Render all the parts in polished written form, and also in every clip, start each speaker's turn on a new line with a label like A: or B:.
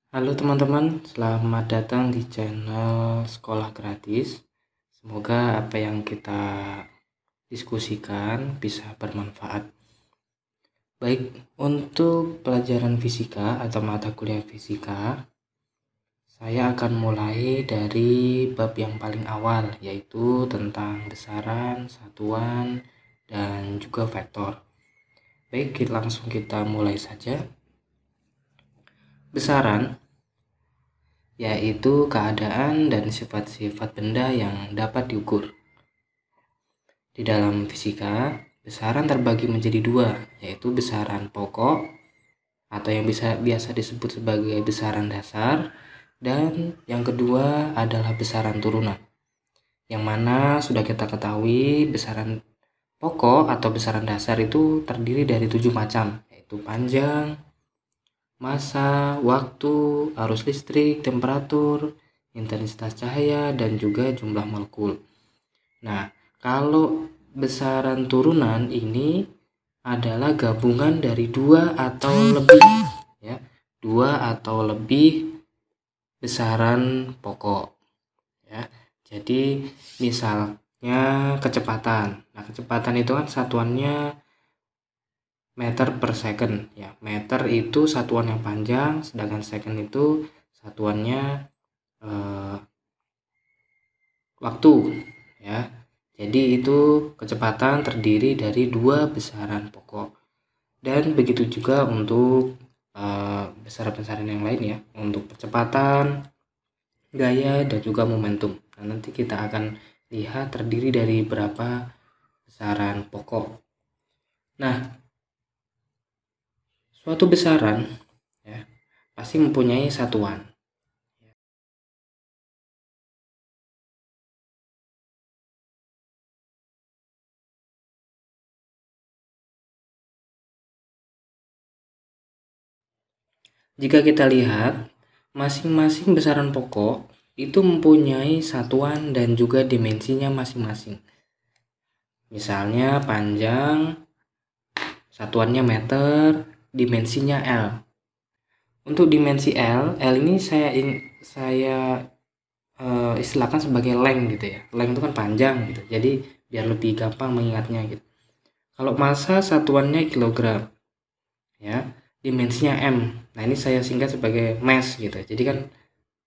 A: Halo teman-teman, selamat datang di channel Sekolah Gratis. Semoga apa yang kita diskusikan bisa bermanfaat. Baik, untuk pelajaran fisika atau mata kuliah fisika, saya akan mulai dari bab yang paling awal, yaitu tentang besaran, satuan, dan juga vektor. Baik, langsung kita mulai saja. Besaran yaitu keadaan dan sifat-sifat benda yang dapat diukur. Di dalam fisika, besaran terbagi menjadi dua, yaitu besaran pokok atau yang biasa disebut sebagai besaran dasar, dan yang kedua adalah besaran turunan. Yang mana sudah kita ketahui besaran pokok atau besaran dasar itu terdiri dari 7 macam, yaitu panjang, massa, waktu, arus listrik, temperatur, intensitas cahaya, dan juga jumlah molekul. Nah, kalau besaran turunan ini adalah gabungan dari dua atau lebih, ya, dua atau lebih besaran pokok, ya. Jadi misalnya kecepatan. Nah, kecepatan itu kan satuannya meter per second, ya. Meter itu satuan yang panjang, sedangkan second itu satuannya waktu, ya. Jadi itu kecepatan terdiri dari dua besaran pokok. Dan begitu juga untuk besaran-besaran yang lain, ya, untuk percepatan, gaya, dan juga momentum. Nah, nanti kita akan lihat terdiri dari berapa besaran pokok. Nah, suatu besaran, ya, pasti mempunyai satuan. Jika kita lihat, masing-masing besaran pokok itu mempunyai satuan dan juga dimensinya masing-masing. Misalnya panjang, satuannya meter, dimensinya L. Untuk dimensi L ini saya istilahkan sebagai length gitu ya. Length itu kan panjang gitu. Jadi biar lebih gampang mengingatnya gitu. Kalau massa satuannya kilogram, ya, dimensinya M. Nah, ini saya singkat sebagai mass gitu. Jadi kan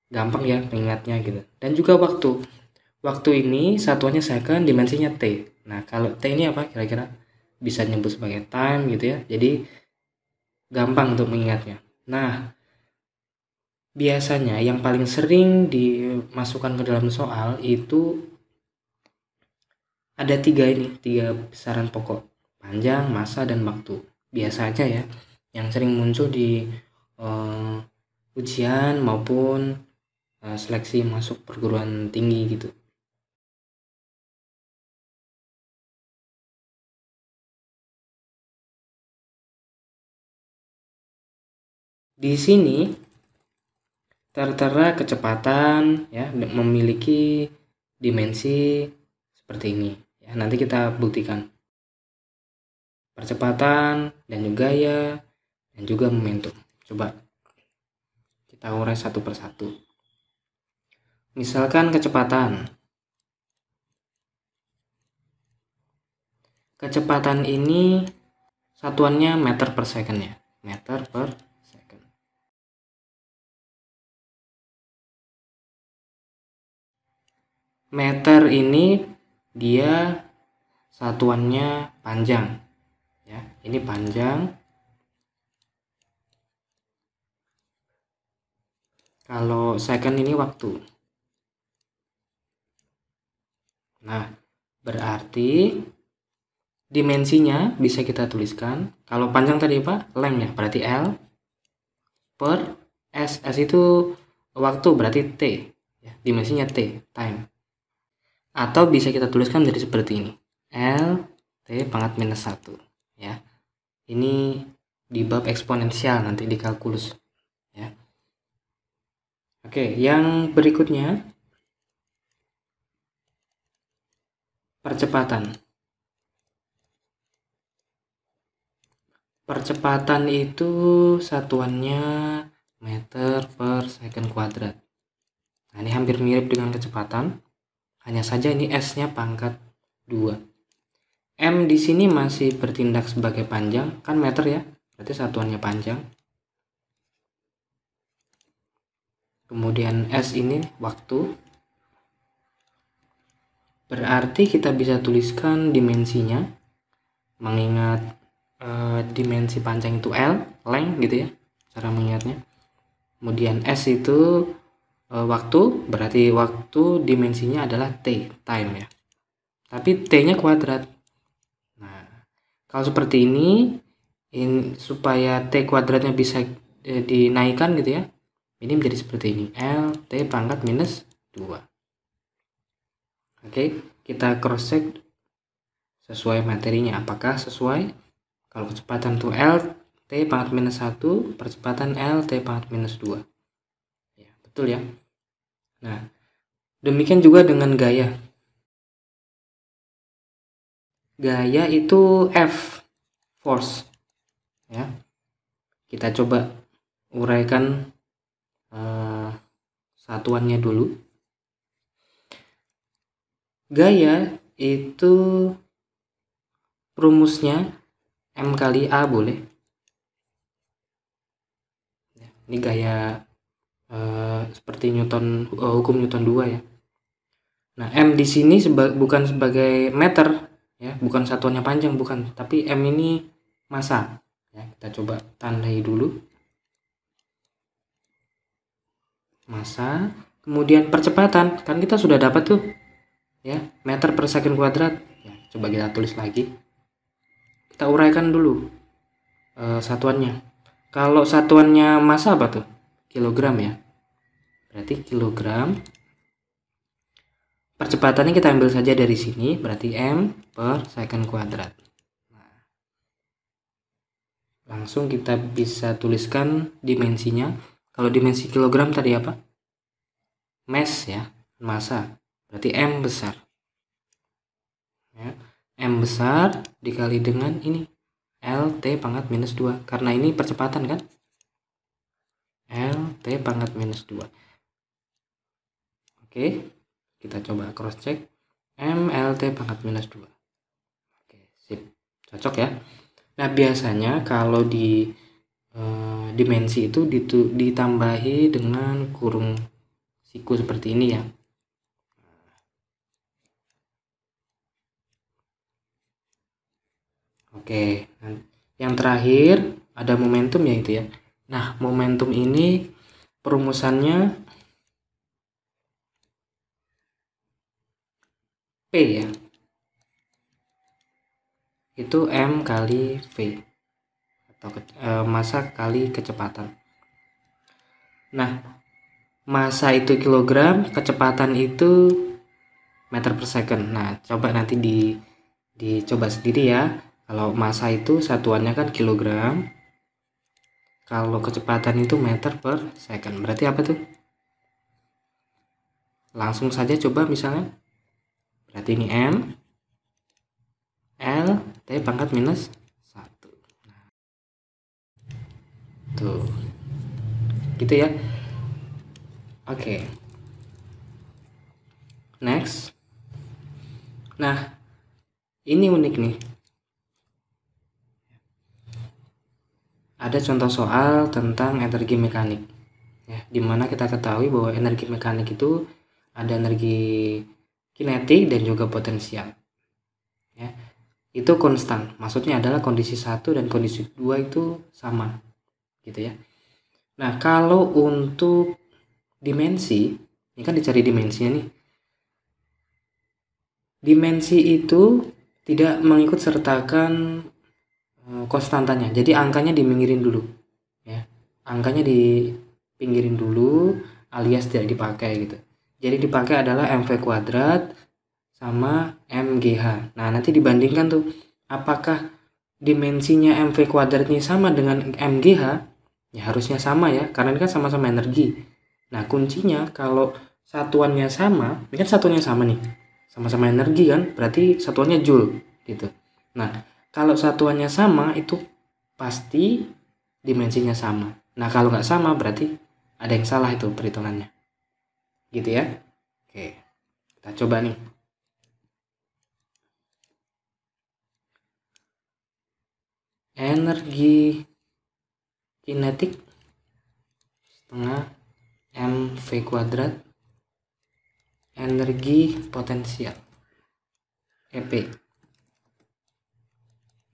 A: gampang ya mengingatnya gitu. Dan juga waktu. Waktu ini satuannya second, dimensinya T. Nah, kalau T ini apa kira-kira? Bisa nyebut sebagai time gitu ya. Jadi gampang untuk mengingatnya. Nah, biasanya yang paling sering dimasukkan ke dalam soal itu ada tiga besaran pokok: panjang, massa, dan waktu. Biasa aja ya, yang sering muncul di ujian maupun seleksi masuk perguruan tinggi gitu. Di sini tertera kecepatan, ya, memiliki dimensi seperti ini. Ya, nanti kita buktikan. Percepatan dan juga gaya dan juga momentum. Coba kita urai satu persatu. Misalkan kecepatan. Kecepatan ini satuannya meter per second, ya. Meter per second. Meter ini dia satuannya panjang, ya. Ini panjang. Kalau second ini waktu. Nah, berarti dimensinya bisa kita tuliskan. Kalau panjang tadi apa? Length, ya. Berarti L per S. S itu waktu, berarti T, ya. Dimensinya T, time. Atau bisa kita tuliskan jadi seperti ini. L T pangkat minus 1, ya. Ini di bab eksponensial nanti di kalkulus, ya. Oke, yang berikutnya percepatan. Percepatan itu satuannya meter per second kuadrat. Nah, ini hampir mirip dengan kecepatan, hanya saja ini S-nya pangkat 2. M di sini masih bertindak sebagai panjang, kan meter ya, berarti satuannya panjang. Kemudian S ini waktu, berarti kita bisa tuliskan dimensinya, mengingat dimensi panjang itu L, length gitu ya, cara mengingatnya. Kemudian S itu waktu, berarti waktu dimensinya adalah T, time ya. Tapi T-nya kuadrat. Nah, kalau seperti ini supaya T kuadratnya bisa dinaikkan gitu ya, ini menjadi seperti ini, L T pangkat minus 2. Oke, kita cross check sesuai materinya, apakah sesuai. Kalau kecepatan itu L T pangkat minus 1, percepatan L T pangkat minus 2 ya, betul ya. Nah, demikian juga dengan gaya. Gaya itu F, force ya. Kita coba uraikan satuannya dulu. Gaya itu rumusnya M kali A boleh. Ini gaya seperti hukum Newton 2 ya. Nah, M di sini bukan sebagai meter ya, bukan satuannya panjang, bukan, tapi M ini massa ya. Kita coba tandai dulu massa, kemudian percepatan, kan kita sudah dapat tuh ya, meter per second kuadrat ya. Coba kita tulis lagi, kita uraikan dulu satuannya. Kalau satuannya massa apa tuh? Kilogram ya, berarti kilogram. Percepatannya kita ambil saja dari sini, berarti M per second kuadrat. Nah, langsung kita bisa tuliskan dimensinya. Kalau dimensi kilogram tadi apa? Mass ya, massa. Berarti M besar. Ya, M besar dikali dengan ini, L T pangkat minus 2. Karena ini percepatan kan? L T pangkat minus 2. Oke, kita coba cross check. M L T pangkat minus 2. Oke, sip. Cocok ya. Nah, biasanya kalau di dimensi itu ditambahi dengan kurung siku seperti ini ya. Oke, yang terakhir ada momentum ya itu ya. Nah, momentum ini perumusannya P ya. Itu M kali V atau massa kali kecepatan. Nah, massa itu kilogram, kecepatan itu meter per second. Nah, coba nanti dicoba sendiri ya. Kalau massa itu satuannya kan kilogram, kalau kecepatan itu meter per second. Berarti apa tuh? Langsung saja coba misalnya. Berarti ini M, L, T pangkat minus 1. Tuh. Gitu ya. Oke. Next. Nah, ini unik nih. Ada contoh soal tentang energi mekanik ya, dimana kita ketahui bahwa energi mekanik itu ada energi kinetik dan juga potensial ya. Itu konstan, maksudnya adalah kondisi 1 dan kondisi 2 itu sama gitu ya. Nah, kalau untuk dimensi, ini kan dicari dimensinya nih. Dimensi itu tidak mengikut sertakan konstantanya, jadi angkanya diminggirin dulu ya, angkanya dipinggirin dulu alias tidak dipakai gitu. Jadi dipakai adalah mv kuadrat sama mgh. Nah, nanti dibandingkan tuh apakah dimensinya mv kuadrat ini sama dengan mgh, ya harusnya sama ya, karena ini kan sama-sama energi. Nah, kuncinya kalau satuannya sama, ini kan satuannya sama nih, sama-sama energi kan, berarti satuannya joule gitu. Nah, kalau satuannya sama itu pasti dimensinya sama. Nah, kalau nggak sama berarti ada yang salah itu perhitungannya. Gitu ya. Oke, kita coba nih. Energi kinetik setengah mv kuadrat energi potensial EP.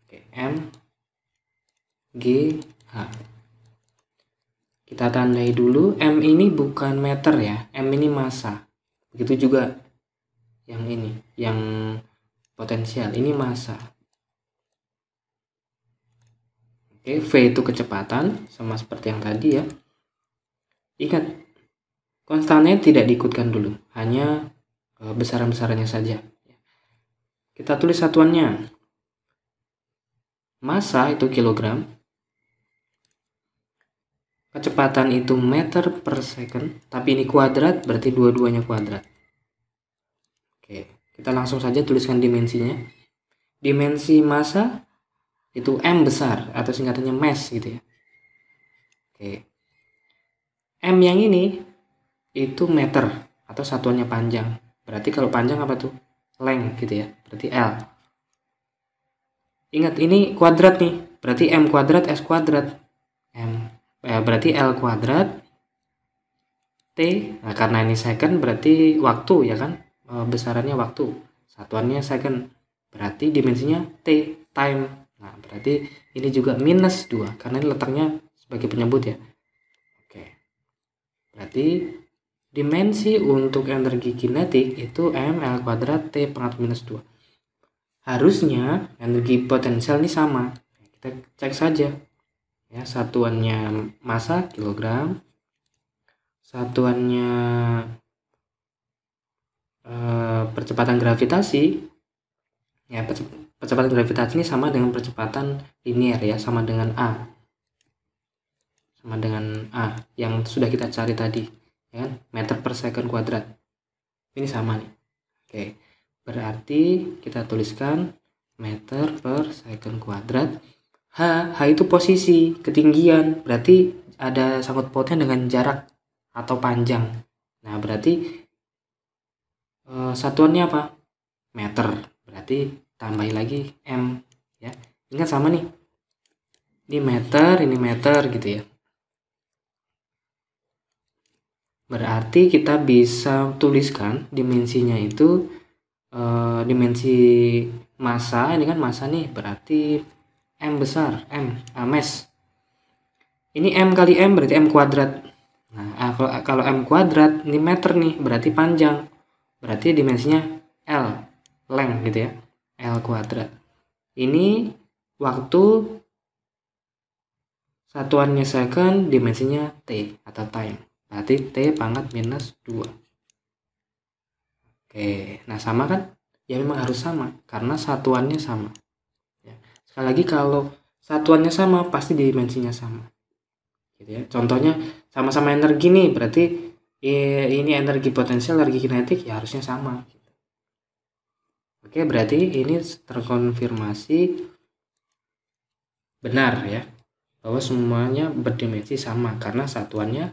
A: Oke, M G H. Kita tandai dulu, M ini bukan meter ya, M ini massa. Begitu juga yang ini, yang potensial, ini massa. Oke, V itu kecepatan, sama seperti yang tadi ya. Ingat, konstannya tidak diikutkan dulu, hanya besaran-besarannya saja. Kita tulis satuannya. Massa itu kilogram, kecepatan itu meter per second, tapi ini kuadrat berarti dua-duanya kuadrat. Oke, kita langsung saja tuliskan dimensinya. Dimensi massa itu M besar atau singkatannya mass gitu ya. Oke. M yang ini itu meter atau satuannya panjang. Berarti kalau panjang apa tuh? Length gitu ya. Berarti L. Ingat ini kuadrat nih. Berarti M kuadrat S kuadrat. Berarti L kuadrat T. Nah, karena ini second berarti waktu ya kan? Besarannya waktu. Satuannya second. Berarti dimensinya T, time. Nah, berarti ini juga minus 2 karena ini letaknya sebagai penyebut ya. Oke. Berarti dimensi untuk energi kinetik itu M L kuadrat T pangkat minus 2. Harusnya energi potensial ini sama. Kita cek saja. Ya, satuannya massa kilogram. Satuannya percepatan gravitasi. Ya, percepatan gravitasi ini sama dengan percepatan linier ya, sama dengan A. Sama dengan A yang sudah kita cari tadi, ya kan? Meter per second kuadrat. Ini sama nih. Oke. Berarti kita tuliskan meter per second kuadrat. H itu posisi, ketinggian. Berarti ada sangkut pautnya dengan jarak atau panjang. Nah, berarti satuannya apa? Meter. Berarti tambahin lagi M ya. Ingat sama nih. Ini meter gitu ya. Berarti kita bisa tuliskan dimensinya itu dimensi massa, ini kan massa nih, berarti M besar, mass. Ini M kali M berarti M kuadrat. Nah, kalau M kuadrat ini meter nih, berarti panjang. Berarti dimensinya L, length gitu ya. L kuadrat. Ini waktu, satuannya second, dimensinya T atau time. Berarti T pangkat minus 2. Oke, nah sama kan? Ya memang harus sama, karena satuannya sama. Ya. Sekali lagi kalau satuannya sama, pasti dimensinya sama. Gitu ya. Contohnya sama-sama energi nih, berarti ini energi potensial, energi kinetik, ya harusnya sama. Oke, berarti ini terkonfirmasi benar ya, bahwa semuanya berdimensi sama karena satuannya